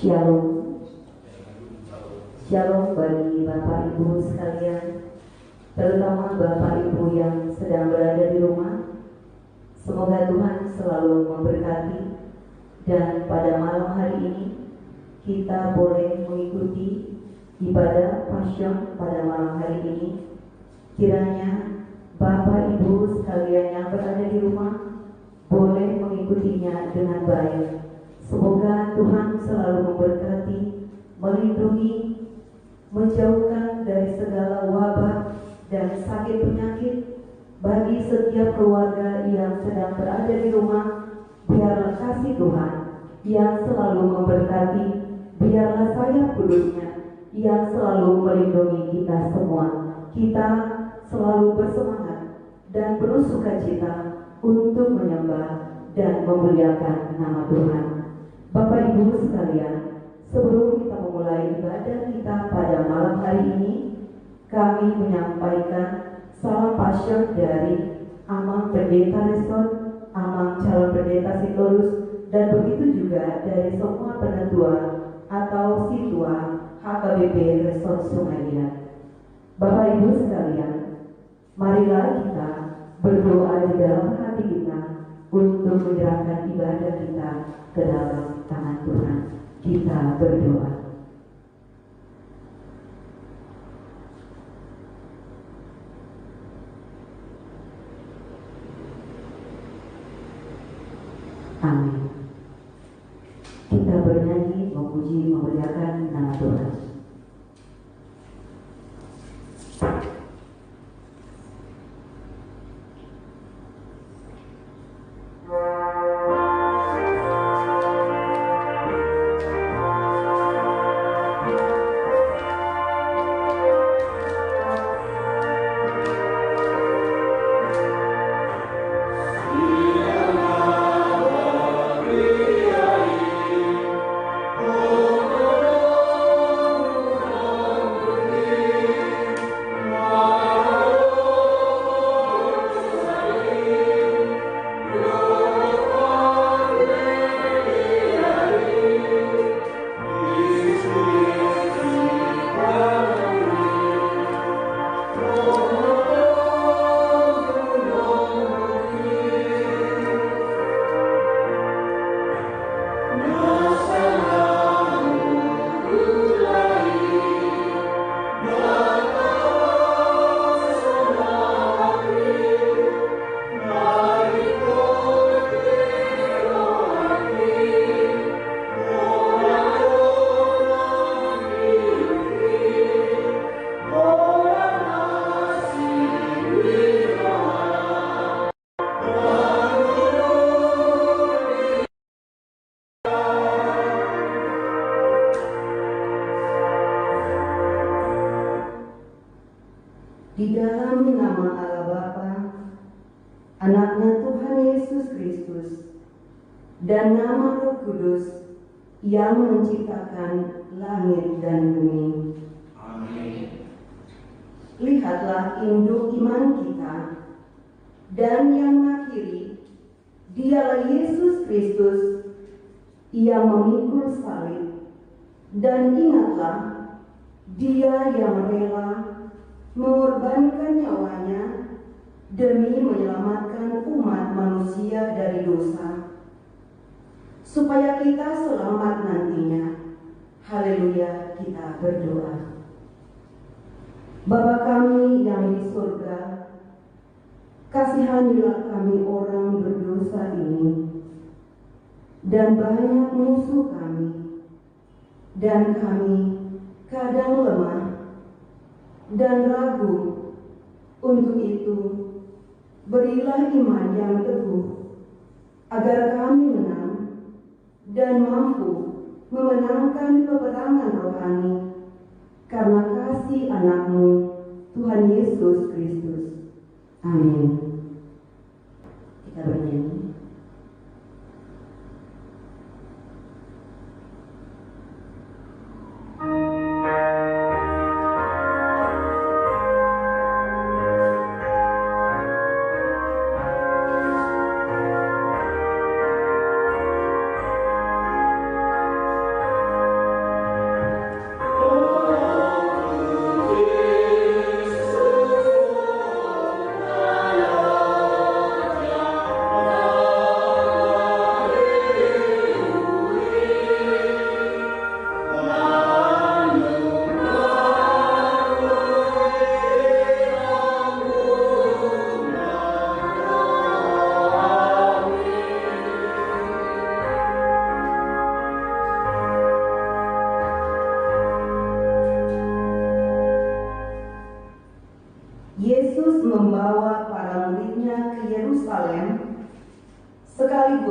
Shalom. Shalom bagi Bapak Ibu sekalian, terutama Bapak Ibu yang sedang berada di rumah. Semoga Tuhan selalu memberkati, dan pada malam hari ini kita boleh mengikuti ibadah Passion pada malam hari ini. Kiranya Bapak Ibu sekalian yang berada di rumah boleh mengikutinya dengan baik. Semoga Tuhan selalu memberkati, melindungi, menjauhkan dari segala wabah dan sakit penyakit. Bagi setiap keluarga yang sedang berada di rumah, biarlah kasih Tuhan yang selalu memberkati, biarlah sayap kudusnya yang selalu melindungi kita semua. Kita selalu bersemangat dan penuh sukacita untuk menyembah dan memuliakan nama Tuhan. Bapak Ibu sekalian, sebelum kita memulai ibadah kita pada malam hari ini, kami menyampaikan salam Passion dari Amang Pendeta Resort, Amang Calon Pendeta Sitorus, dan begitu juga dari semua penetua atau situa HKBP Resort Sungai Liat. Bapak Ibu sekalian, marilah kita berdoa di dalam hati kita untuk menyerahkan ibadah kita ke dalam tangan Tuhan. Kita berdoa. Amin. Kita bernyanyi, memuji, memuliakan nama Tuhan. Di dalam nama Allah Bapa, Anaknya Tuhan Yesus Kristus, dan nama Roh Kudus yang menciptakan langit dan bumi. Amin. Lihatlah induk iman kita, dan yang mengakhiri, Dialah Yesus Kristus yang memikul salib. Dan ingatlah, Dia yang rela mengorbankan nyawanya demi menyelamatkan umat manusia dari dosa, supaya kita selamat nantinya. Haleluya, kita berdoa. Bapa kami yang di surga, kasihanilah kami orang berdosa ini, dan banyak musuh kami, dan kami kadang lemah dan ragu. Untuk itu, berilah iman yang teguh, agar kami menang dan mampu memenangkan peperangan rohani, karena kasih Anakmu, Tuhan Yesus Kristus. Amin. Kita bernyanyi.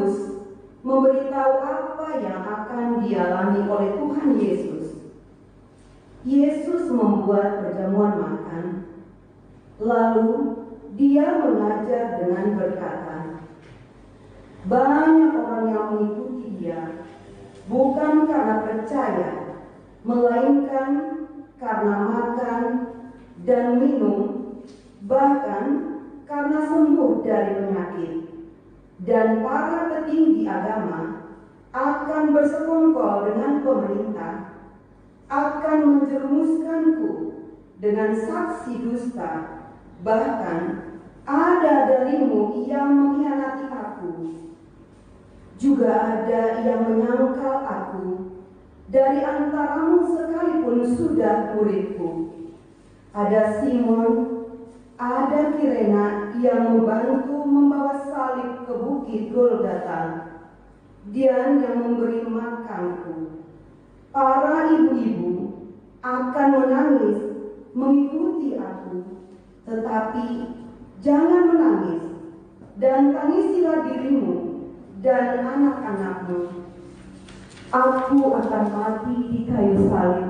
sekaligus memberitahu apa yang akan dialami oleh Tuhan Yesus. Yesus membuat perjamuan makan, lalu dia mengajar dengan berkata, banyak orang yang mengikuti dia, bukan karena percaya, melainkan karena makan dan minum, bahkan karena sembuh dari penyakit. Dan para petinggi agama akan bersekongkol dengan pemerintah, akan menjerumuskanku dengan saksi dusta, bahkan ada darimu yang mengkhianati aku. Juga ada yang menyangkal aku, dari antaramu sekalipun sudah muridku. Ada Simon, ada Kirena yang membantu membawa salib ke bukit Golgota, dia yang memberi makanku. Para ibu-ibu akan menangis mengikuti aku, tetapi jangan menangis, dan tangisilah dirimu dan anak-anakmu. Aku akan mati di kayu salib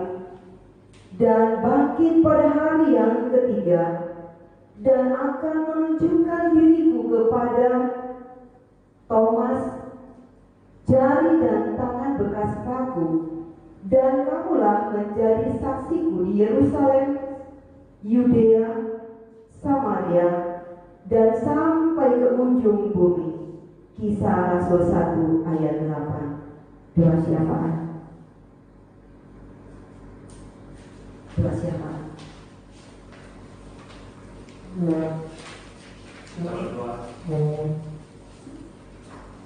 dan bangkit pada hari yang ketiga, dan akan menunjukkan diriku kepada Thomas, jari dan tangan bekas paku, dan kamulah menjadi saksiku di Yerusalem, Yudea, Samaria, dan sampai ke ujung bumi. Kisah Rasul 1 ayat 8. Doa syafaat. Doa syafaat.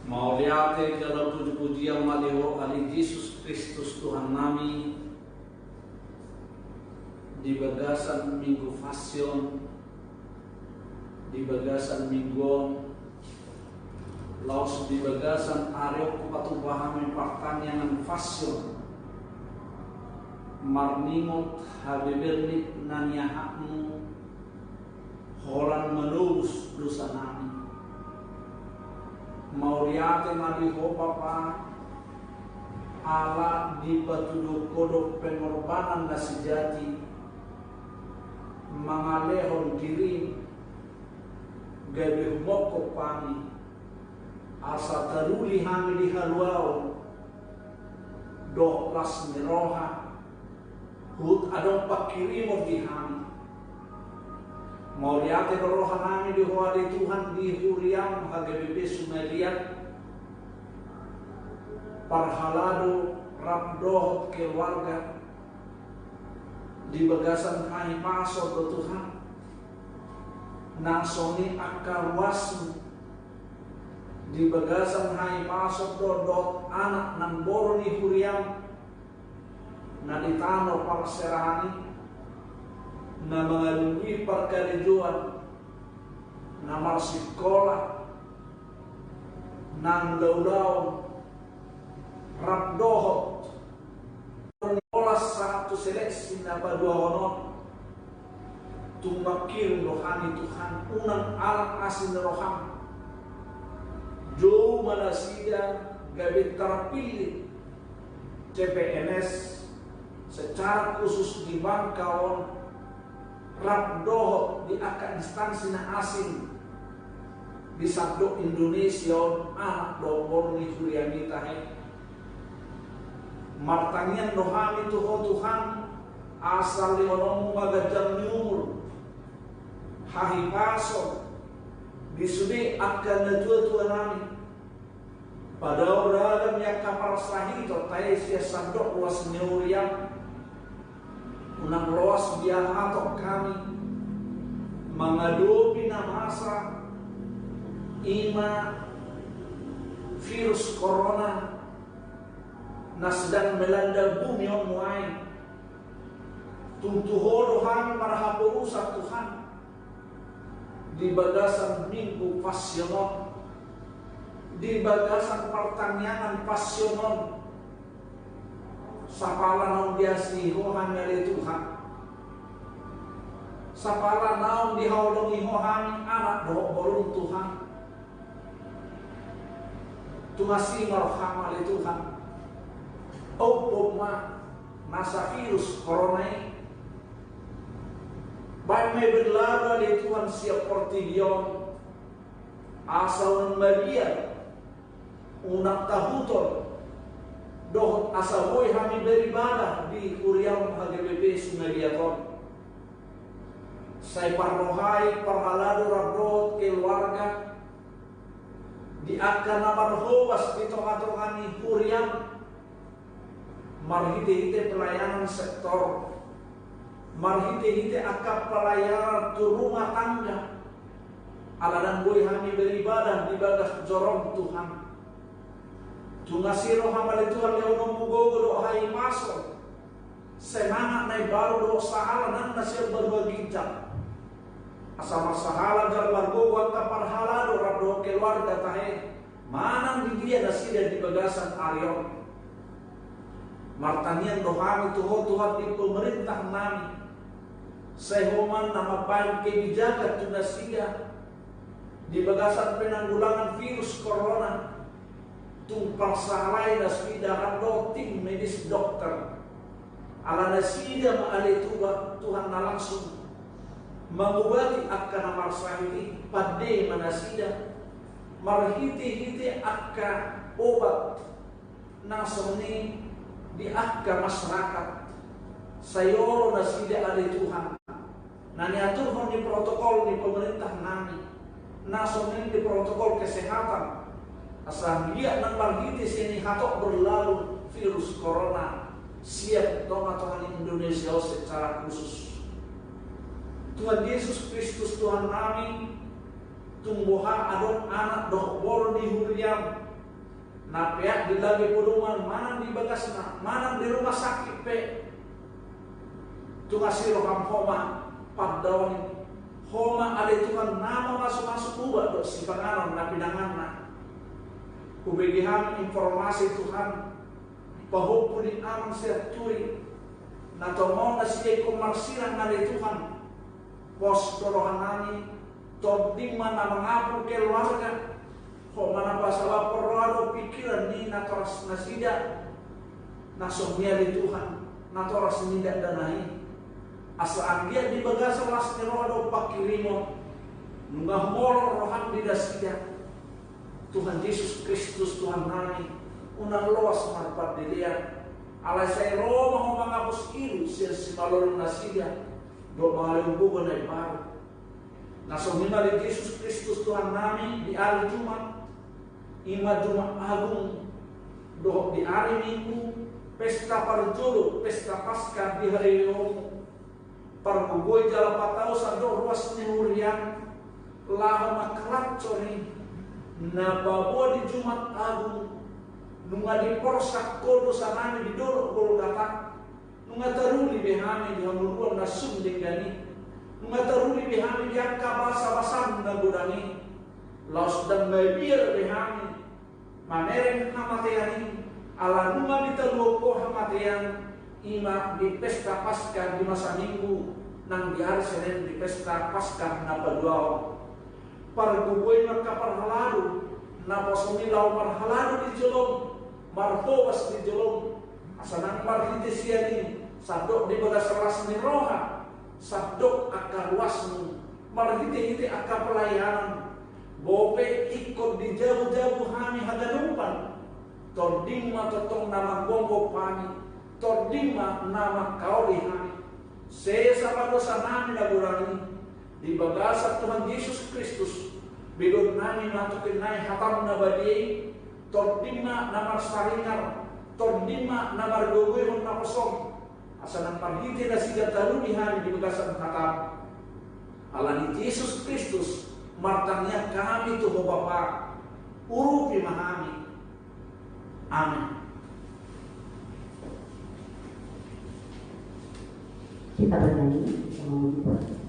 Mauliate dalam puji-pujian Maliho Ali Yesus Kristus Tuhan nami di bagasan Minggu Pasion, di bagasan Mingguon, laos di bagasan Areo kupatubahami pertanyaan Pasion, marningot habibirnik nanyahakmu horan menurus dosa nami. Mauliate Maliho Bapa Allah di patuduh kodok pengorbanan dan sejati, mengalehon diri gabe moko kami asa teruli hami di haluau do las miroha hut adong pakirimo di hami. Mauliate roha nami di hoade Tuhan di huriam hagabe sumeliat parhalado rabdohot keluarga di bagasan kami pasor ke Tuhan nasoni akal wasmu di bagasan kami pasor dodot anak nang boroni huriam na ditano parserani na mengalui perkalijuan na marsikola nang daw rabdohot olas satu seleksi na badua honor tumbakir rohani Tuhan unang alam asin roham jo malasida gabi terpilih CPNS secara khusus di Bangkaon rabdohot di akad instansi na asing di sabdo Indonesia anak dobor ni Huriani tahe martangian rohani Tuhan asal lionong magajang nyumur hahipaso disudi akan natua nami pada orang yang kapal sahito tahe siya sabdo luas nyuriam unang loas biar atok kami mengadopi masa ima virus corona na sedang melanda bumi on muai tuntuholo kami marhapo usap Tuhan di bagasan Minggu Pasionon, di bagasan pertanyaan Pasionon sapala naon diasi hohan dari Tuhan, sapala naon dihaulungi hohan anak doh bolong Tuhan, Tungasih marhamah Tuhan. Opoma nasa virus corona ini. Baik may berlalu di Tuhan siap portidion. Asal membagian. Unak tahuton. Dohot asa boy kami beribadah di Kuriam HGBP Sumediaton. Saya parnohai parhalado rabot keluarga di akan namar howas di tengah-tengah ni Kuriam marhite-hite pelayanan sektor, marhite-hite akap pelayanan tu rumah tangga. Aladan boy kami beribadah di bagas jorong Tuhan. Tungasiro hamal Tuhan leonom mugogo do hai masuk. Semangat naik baru do sahala nan nasir berbagi jam. Asal sahala jar bargogo angka parhala do rabdo keluarga tahe. Manang di dia nasir di bagasan Arion. Martanian dohami Tuhan di pemerintah nami. Sehoman nama baik kebijakan tunasiga di bagasan penanggulangan virus corona. Tumpang salai nasida do tim medis dokter ala nasida maale Tuhan na langsung mengubati akan amar sahiti pade manasida marhiti-hiti akka obat nasoni di akka masyarakat sayoro nasida ale Tuhan nani atur di protokol di pemerintah nami nasoni di protokol kesehatan. Asal dia nang margiti sini hatok berlalu virus corona siap Tuhan Indonesia secara khusus. Tuhan Yesus Kristus Tuhan kami tumbuhan adon anak dohbol di Huriam napeak di lagi pedoman mana di bagasna mana di rumah sakit pe tungasih roham homa padawani homa ada Tuhan nama masuk-masuk ubah dok si panganon na pinanganna. Kubegihan informasi Tuhan bahwa puni amang siap turi natomong na siya komarsilan na Tuhan pos dorohan nami tordima na mengapur keluarga kok mana pasawa perwado pikiran ni natoras na siya nasomnya di Tuhan natoras nindak danai asaan dia di bagasa las nirwado pakirimo nunggah molor rohan di dasida Tuhan Yesus Kristus Tuhan kami unang loas marpat dilihat alay saya Roma ho mangapos ilu siya si malorong nasiya do mahalong bugon ay baru nasumina di Yesus Kristus Tuhan kami di hari Jumat ima Jumat Agung do di hari Minggu pesta parjolo pesta Paskah di hari Yomu parbugoy jala patao sa do ruas ni Hurian laho makracori na babo di Jumat Agung nunga di porsak kodo sanami di dolo Golgata nunga taruli behami di hamuruan na sunding gani nunga taruli behami di angka basa-basan na gudani laos dan mebir behami mamereng hamatiani ala nunga di teloko hamatian ima di pesta Paskah di masa Minggu nang di hari Senin di pesta Paskah na paduao parguboy magkaparhalado na posumilaw parhalado di jolong marhobas di jolong asanang marhiti siya din sabdok di bagasaras ni roha sabdok akaluasmu marhiti-hiti akka pelayanan bope ikut di jauh-jauh kami haganumpan tordima totong nama gombo pani tordima nama kauli kami sesama dosa nami nagurani di bagasa Tuhan Yesus Kristus bidon nami matukin nai hatam nabadi tordima namar saringar tordima namar gogoy na kosong asanang panghiti na siya talu di hari di bagasa hatam alani Yesus Kristus martanya kami tuho Bapa urupi mahami amin. Kita bernyanyi sama Tuhan.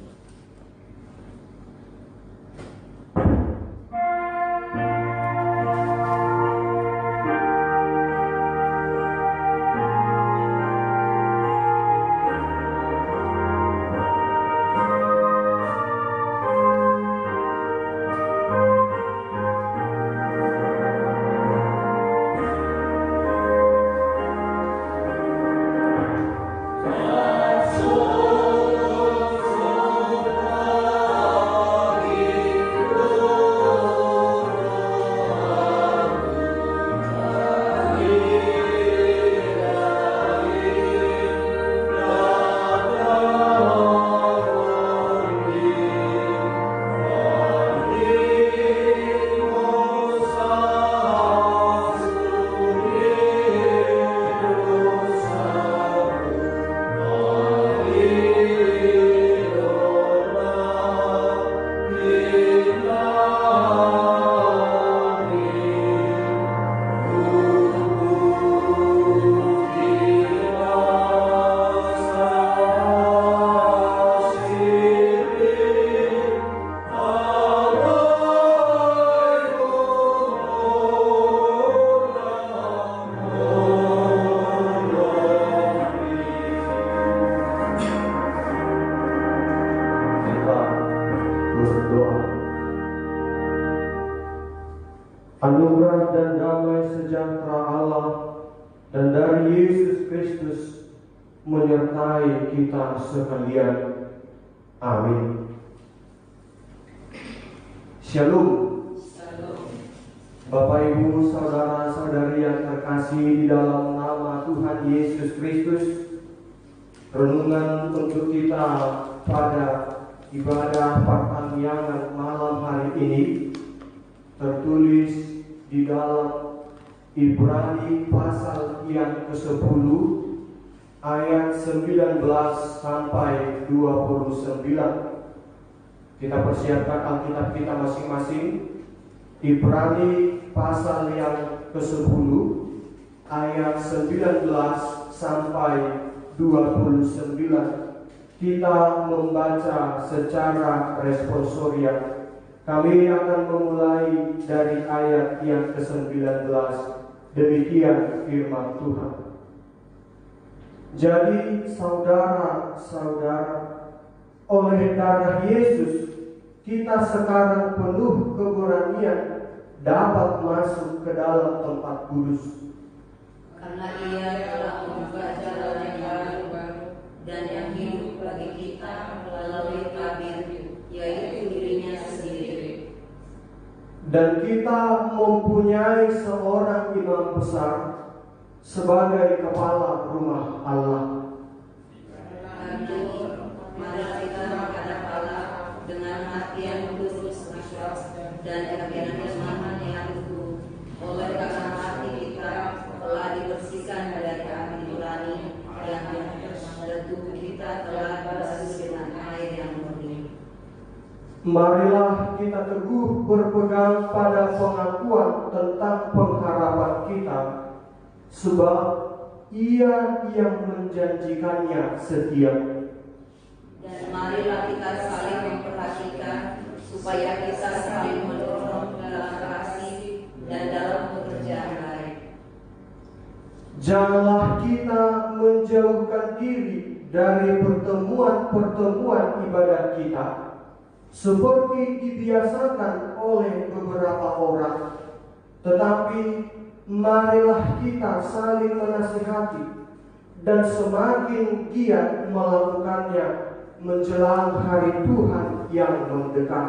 sejahtera Allah dan dari Yesus Kristus menyertai kita sekalian. Amin. Shalom. Bapak, Ibu, saudara-saudari yang terkasih di dalam nama Tuhan Yesus Kristus, renungan untuk kita pada ibadah pertanian malam hari ini tertulis di dalam Ibrani pasal yang ke-10 ayat 19 sampai 29. Kita persiapkan Alkitab kita masing-masing. Ibrani pasal yang ke-10 ayat 19 sampai 29. Kita membaca secara responsorial. Kami akan memulai dari ayat yang ke-19. Demikian firman Tuhan. Jadi saudara-saudara, oleh darah Yesus kita sekarang penuh keberanian dapat masuk ke dalam tempat kudus. Karena Ia telah membuka jalan yang baru dan yang hidup bagi kita melalui tabir, yaitu dirinya sendiri. Dan kita mempunyai seorang imam besar sebagai kepala rumah Allah. Mari kita menghadap Allah dengan hati yang kudus, ikhlas, dan keyakinan iman yang utuh. Oleh karena hati kita telah dibersihkan dari hati nurani yang dan tubuh kita telah bersih dengan air yang murni. Marilah kita teguh berpegang pada pengakuan tentang pengharapan kita, sebab Ia yang menjanjikannya setia. Dan marilah kita saling memperhatikan supaya kita saling mendorong dalam kasih dan dalam pekerjaan baik. Janganlah kita menjauhkan diri dari pertemuan-pertemuan ibadah kita, seperti dibiasakan oleh beberapa orang, tetapi marilah kita saling menasihati dan semakin giat melakukannya menjelang hari Tuhan yang mendekat.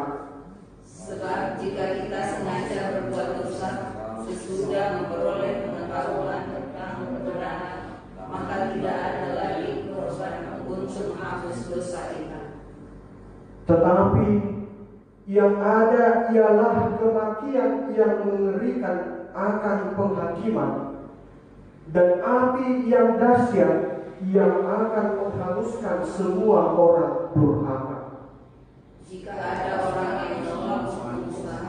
Sebab jika kita sengaja berbuat dosa sesudah memperoleh pengetahuan tentang kebenaran, maka tidak ada lagi korban untuk menghapus dosa kita. Tetapi yang ada ialah kematian yang mengerikan akan penghakiman, dan api yang dahsyat yang akan menghanguskan semua orang durhaka. Jika ada orang yang menolak hukum Tuhan,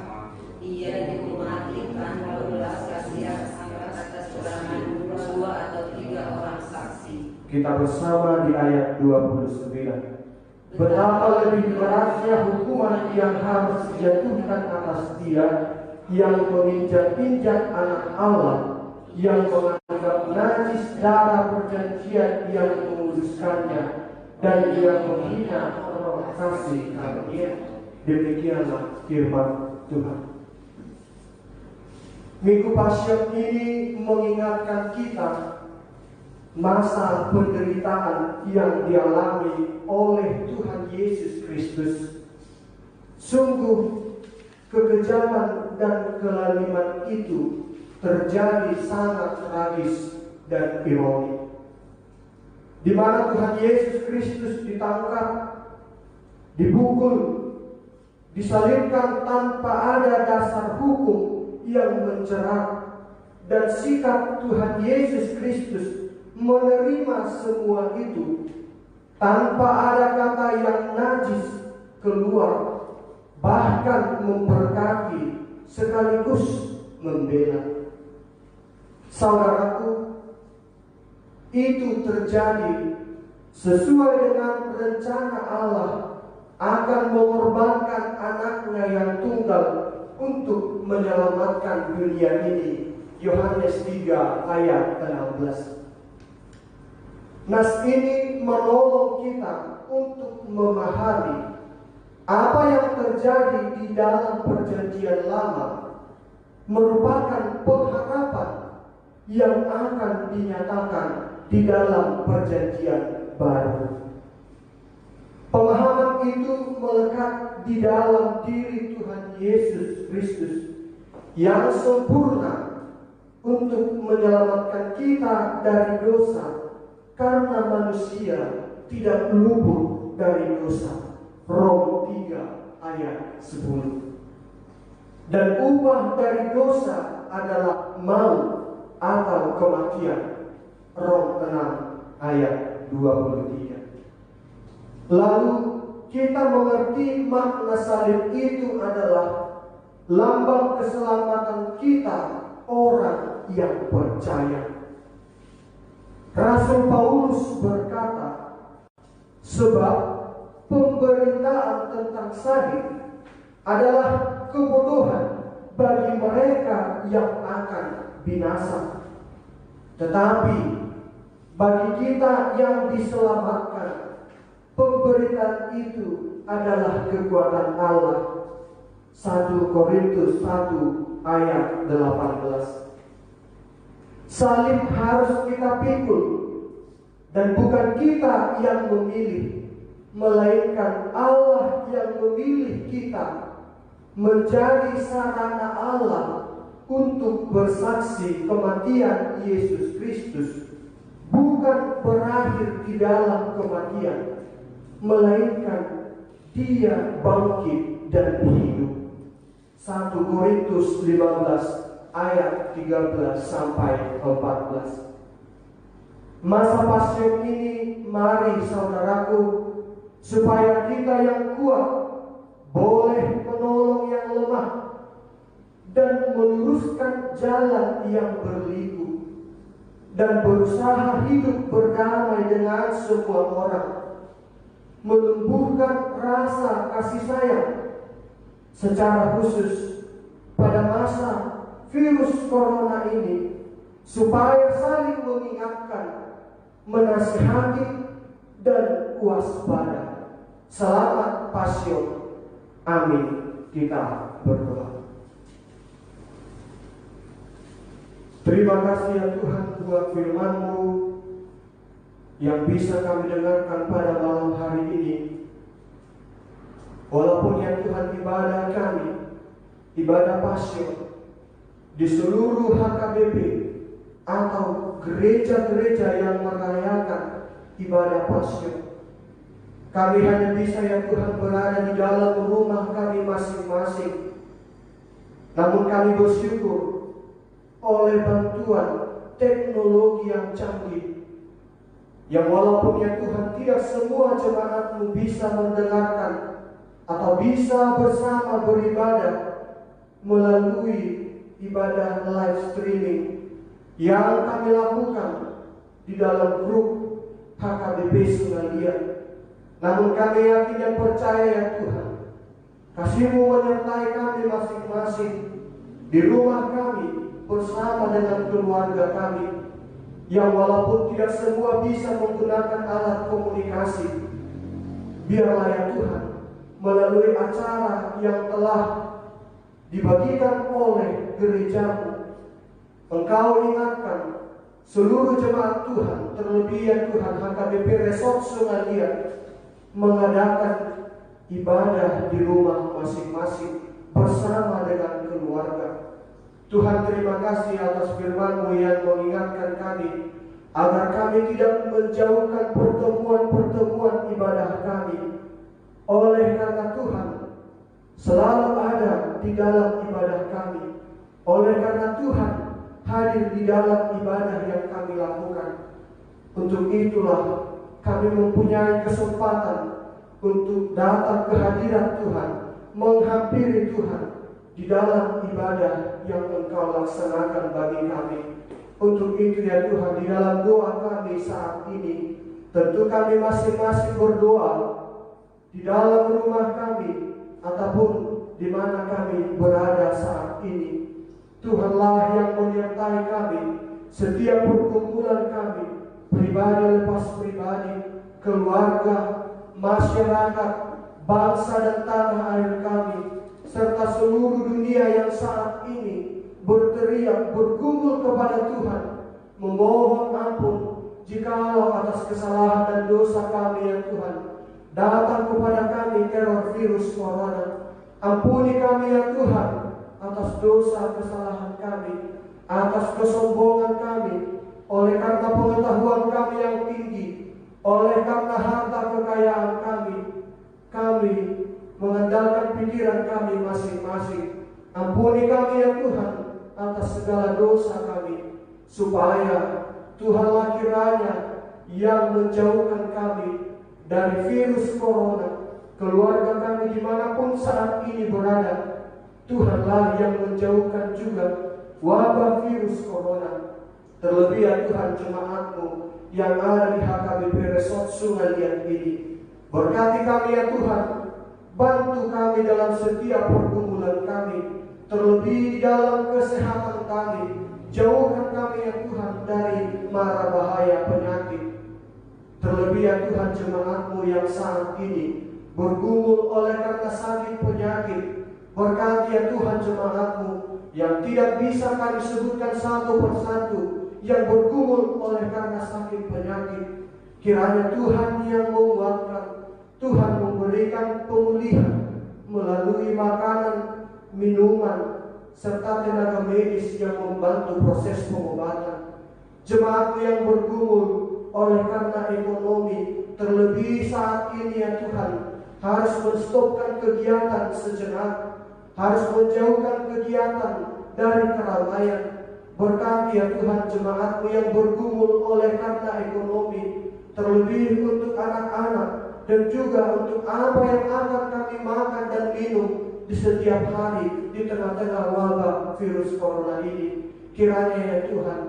ia dihukum mati tanpa belas kasihan atas keterangan 2 atau 3 orang saksi. Kita bersama di ayat 29. Betapa lebih berasnya hukuman yang harus dijatuhkan atas dia yang menginjak-injak anak Allah, yang menganggap najis darah perjanjian yang menguduskannya, dan yang menghina orang kasih karunia. Demikianlah firman Tuhan. Minggu Pasyok ini mengingatkan kita masa penderitaan yang dialami oleh Tuhan Yesus Kristus. Sungguh kekejaman dan kelaliman itu terjadi sangat tragis dan ironi, di mana Tuhan Yesus Kristus ditangkap, dipukul, disalibkan tanpa ada dasar hukum yang menjerat, dan sikap Tuhan Yesus Kristus menerima semua itu tanpa ada kata yang najis keluar, bahkan memberkati sekaligus membela. Saudaraku, itu terjadi sesuai dengan rencana Allah akan mengorbankan anaknya yang tunggal untuk menyelamatkan dunia ini. Yohanes 3 ayat 16. Nas ini menolong kita untuk memahami apa yang terjadi di dalam perjanjian lama merupakan pengharapan yang akan dinyatakan di dalam perjanjian baru. Pemahaman itu melekat di dalam diri Tuhan Yesus Kristus yang sempurna untuk menyelamatkan kita dari dosa, karena manusia tidak luput dari dosa. Rom 3 ayat 10. Dan upah dari dosa adalah maut atau kematian. Rom 6 ayat 23. Lalu kita mengerti makna salib itu adalah lambang keselamatan kita, orang yang percaya. Rasul Paulus berkata, sebab pemberitaan tentang salib adalah kebodohan bagi mereka yang akan binasa. Tetapi bagi kita yang diselamatkan, pemberitaan itu adalah kekuatan Allah. 1 Korintus 1 ayat 18. Salib harus kita pikul, dan bukan kita yang memilih, melainkan Allah yang memilih kita menjadi sarana Allah untuk bersaksi kematian Yesus Kristus, bukan berakhir di dalam kematian, melainkan Dia bangkit dan hidup. 1 Korintus 15 ayat 13 sampai 14. Masa pasien ini, mari saudaraku, supaya kita yang kuat boleh menolong yang lemah dan meluruskan jalan yang berliku, dan berusaha hidup berdamai dengan semua orang, menumbuhkan rasa kasih sayang, secara khusus pada masa virus corona ini, supaya saling mengingatkan, menasihati, dan waspada. Selamat Passion. Amin. Kita berdoa. Terima kasih ya Tuhan buat firman-Mu yang bisa kami dengarkan pada malam hari ini. Walaupun ya Tuhan ibadah kami, ibadah Passion di seluruh HKBP atau gereja-gereja yang merayakan ibadah Passion, kami hanya bisa ya Tuhan berada di dalam rumah kami masing-masing. Namun kami bersyukur oleh bantuan teknologi yang canggih, yang walaupun ya Tuhan tidak semua jemaat-Mu bisa mendengarkan atau bisa bersama beribadah melalui ibadah live streaming yang kami lakukan di dalam grup HKBP Sungalia. Namun kami yakin dan percaya ya Tuhan, kasih-Mu menyertai kami masing-masing di rumah kami bersama dengan keluarga kami, yang walaupun tidak semua bisa menggunakan alat komunikasi. Biarlah ya Tuhan, melalui acara yang telah dibagikan oleh gereja-Mu, Engkau ingatkan seluruh jemaat Tuhan, terlebih ya Tuhan HKBP Resort Sungalia, mengadakan ibadah di rumah masing-masing bersama dengan keluarga. Tuhan, terima kasih atas firman-Mu yang mengingatkan kami agar kami tidak menjauhkan pertemuan-pertemuan ibadah kami. Oleh karena Tuhan selalu ada di dalam ibadah kami, oleh karena Tuhan hadir di dalam ibadah yang kami lakukan. Untuk itulah kami mempunyai kesempatan untuk datang ke hadirat Tuhan, menghampiri Tuhan di dalam ibadah yang Engkau laksanakan bagi kami. Untuk itu ya Tuhan, di dalam doa kami saat ini, tentu kami masing-masing berdoa di dalam rumah kami ataupun di mana kami berada saat ini. Tuhanlah yang menyertai kami setiap perkumpulan kami, pribadi lepas pribadi, keluarga, masyarakat, bangsa dan tanah air kami, serta seluruh dunia yang saat ini berteriak, bergumul kepada Tuhan virus corona. Ampuni kami ya Tuhan atas dosa kesalahan kami, atas kesombongan kami, oleh karena pengetahuan kami yang tinggi, oleh karena harta kekayaan kami mengandalkan pikiran kami masing-masing. Ampuni kami ya Tuhan atas segala dosa kami, supaya Tuhanlah kiranya yang menjauhkan kami dari virus corona, keluarga kami dimanapun saat ini berada. Tuhanlah yang menjauhkan juga wabah virus corona. Terlebih ya Tuhan jemaat-Mu yang ada di HKBP Resort Sungai Liat ini. Berkati kami ya Tuhan, bantu kami dalam setiap pergumulan kami, terlebih di dalam kesehatan kami. Jauhkan kami ya Tuhan dari mara bahaya penyakit. Terlebih ya Tuhan jemaat-Mu yang saat ini bergumul oleh karena sakit penyakit. Berkati ya Tuhan jemaat-Mu yang tidak bisa kami sebutkan satu persatu, yang bergumul oleh karena sakit penyakit. Kiranya Tuhan yang menguatkan, Tuhan memberikan pemulihan melalui makanan, minuman, serta tenaga medis yang membantu proses pengobatan. Jemaat yang bergumul oleh karena ekonomi, terlebih saat ini ya Tuhan, harus menstopkan kegiatan sejenak, harus menjauhkan kegiatan dari keramaian. Berkati ya Tuhan jemaat-Mu yang bergumul oleh karena ekonomi, terlebih untuk anak-anak dan juga untuk apa yang akan kami makan dan minum di setiap hari di tengah-tengah wabah virus corona ini. Kiranya ya Tuhan,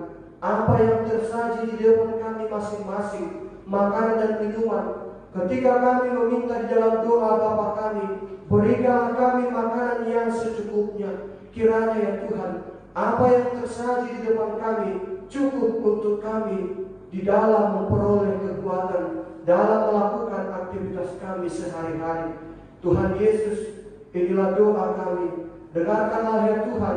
apa yang tersaji di depan kami masing-masing, makanan dan minuman, ketika kami meminta di dalam doa Bapa kami, berikanlah kami makanan yang secukupnya. Kiranya ya Tuhan, apa yang tersaji di depan kami cukup untuk kami di dalam memperoleh kekuatan dalam melakukan aktivitas kami sehari-hari. Tuhan Yesus, inilah doa kami. Dengarkanlah ya Tuhan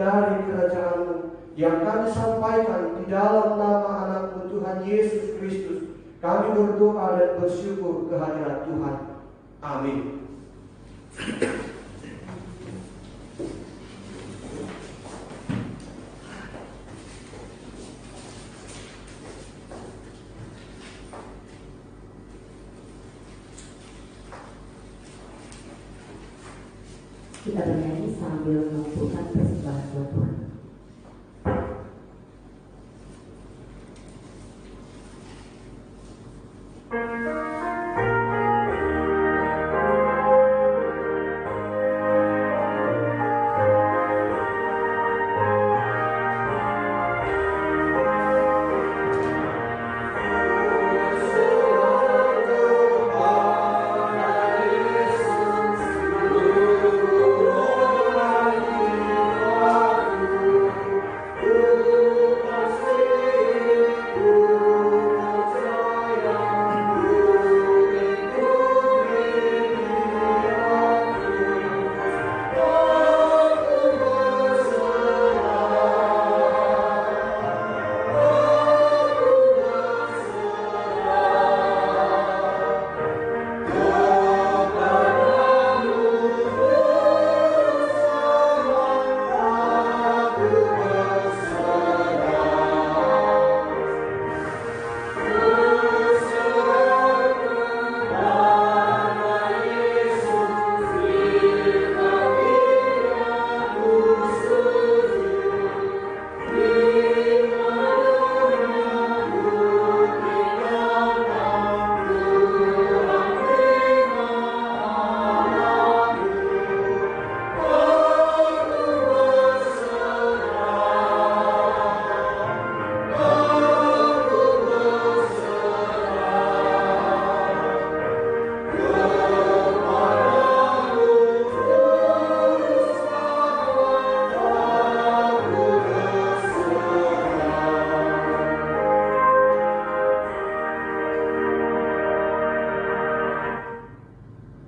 dari kerajaan-Mu yang kami sampaikan di dalam nama anak-Mu Tuhan Yesus Kristus. Kami berdoa dan bersyukur kehadirat Tuhan. Amin. Kita bernyanyi sambil mengumpulkan persembahan buat Tuhan.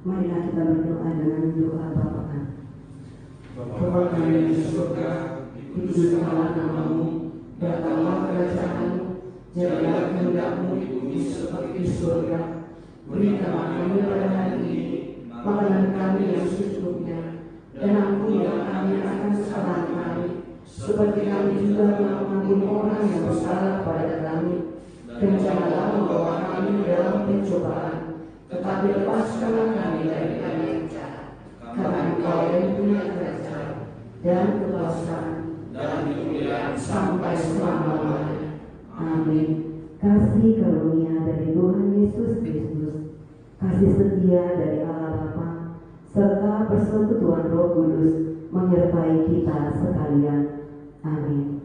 Marilah kita berdoa dengan doa Bapa kami. Bapa kami di surga, dikuduskanlah nama-Mu, datanglah kerajaan-Mu, jadilah kehendak-Mu di bumi seperti di surga. Berikanlah kami pada hari ini makanan kami yang secukupnya, dan ampunilah kami akan kesalahan kami, seperti kami juga mengampuni orang yang bersalah kepada kami. Dan janganlah membawa kami dalam pencobaan, tetapi lepaskanlah kami dari yang jahat. Karena Engkau yang punya kerajaan dan kekuasaan dan kemuliaan sampai selama-lamanya. Amin. Kasih karunia dari Tuhan Yesus Kristus, kasih setia dari Allah Bapa, serta persekutuan Roh Kudus menyertai kita sekalian. Amin.